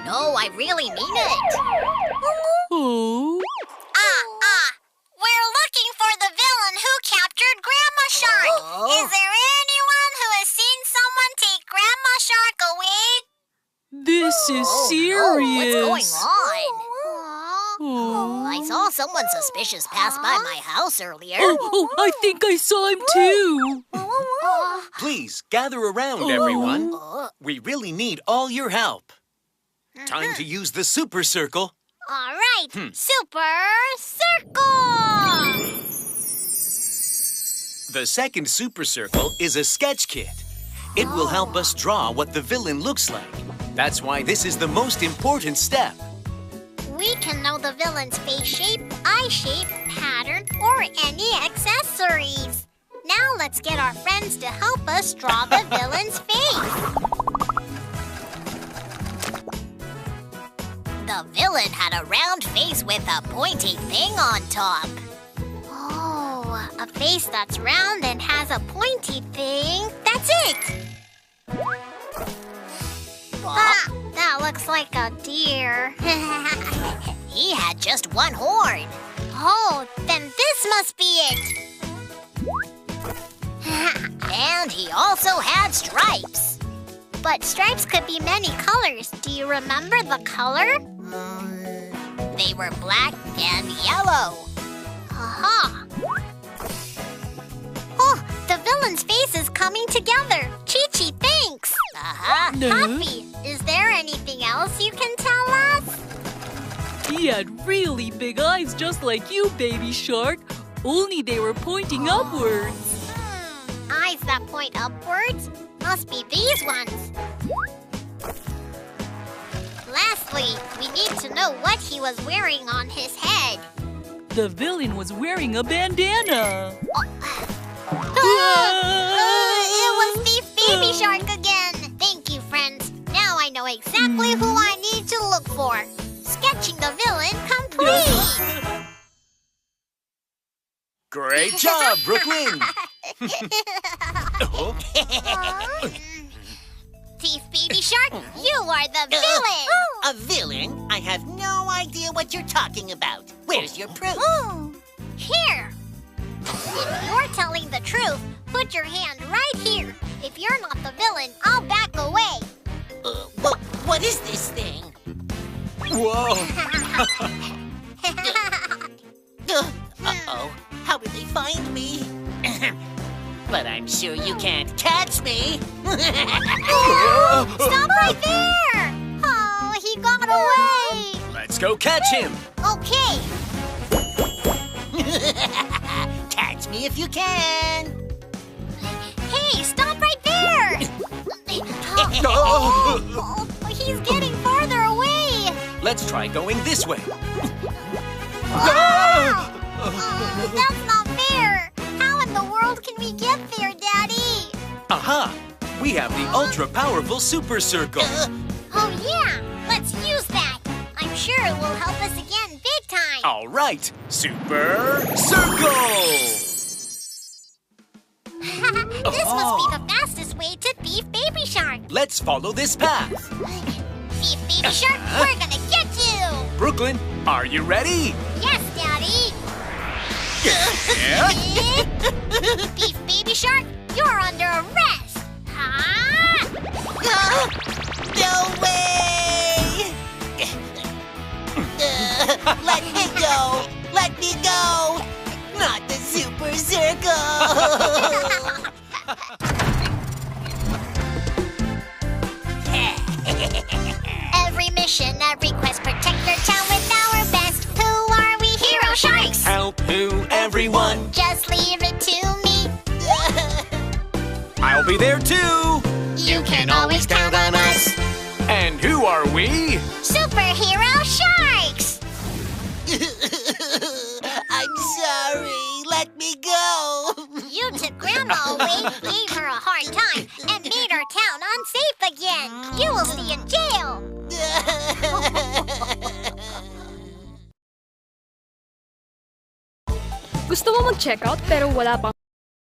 No, I really mean it. Oh. We're looking for the villain who captured Grandma Shark. Is there anyone who has seen someone take Grandma Shark away? This is serious. What's going on? Oh. I saw someone suspicious pass by my house earlier. Oh, I think I saw him too. Please, gather around, everyone. We really need all your help. Time to use the Super Circle. All right, Super Circle! The second Super Circle is a sketch kit. It will help us draw what the villain looks like. That's why this is the most important step. We can know the villain's face shape, eye shape, pattern, or any accessories. Now let's get our friends to help us draw the villain's face. The villain had a round face with a pointy thing on top. Oh, a face that's round and has a pointy thing. That's it! That looks like a deer. He had just one horn. Oh, then this must be it. And he also had stripes. But stripes could be many colors. Do you remember the color? They were black and yellow. Aha! Oh, the villain's face is coming together. Chi-Chi, thanks. Uh-huh. Puffy, is there anything else you can tell us? He had really big eyes just like you, Baby Shark. Only they were pointing upwards. Eyes that point upwards? Must be these ones. Lastly, we need to know what he was wearing on his head. The villain was wearing a bandana. It was Thief Baby Shark again. Thank you, friends. Now I know exactly who I need to look for. Sketching the villain complete. Great job, Brooklyn! Thief Baby Shark, you are the villain. A villain? I have no idea what you're talking about. Where's your proof? Here. If you're telling the truth, put your hand right here. If you're not the villain, I'll back away. What is this thing? Whoa! Uh-oh. How will they find me? But I'm sure you can't catch me. Stop right there! Oh, he got away. Let's go catch him! Okay. Catch me if you can. Hey, stop right there! Oh! He's getting farther away. Let's try going this way. That's not fair. How in the world can we get there, Daddy? Aha! We have the ultra-powerful Super Circle. Oh, yeah. Let's use that. I'm sure it will help us again big time. All right, Super Circle! This must be the fastest way to Thief Baby Shark. Let's follow this path. Thief Baby Shark, we're gonna get you. Brooklyn, are you ready? Yes, Daddy. Yeah. Thief Baby Shark, you're under arrest. Huh? No way! Let me go! Let me go! Not the Super Circle! Every mission, every quest, protect your town with our best. Who are we? Hero Sharks! Help who, everyone? Just leave it to me. I'll be there too! You can always count on us. And who are we? Superhero Sharks! I'm sorry. Let me go. You took Grandma away, gave her a hard time, and made our town unsafe again. You will stay in jail. Gusto mo mag-checkout pero wala pang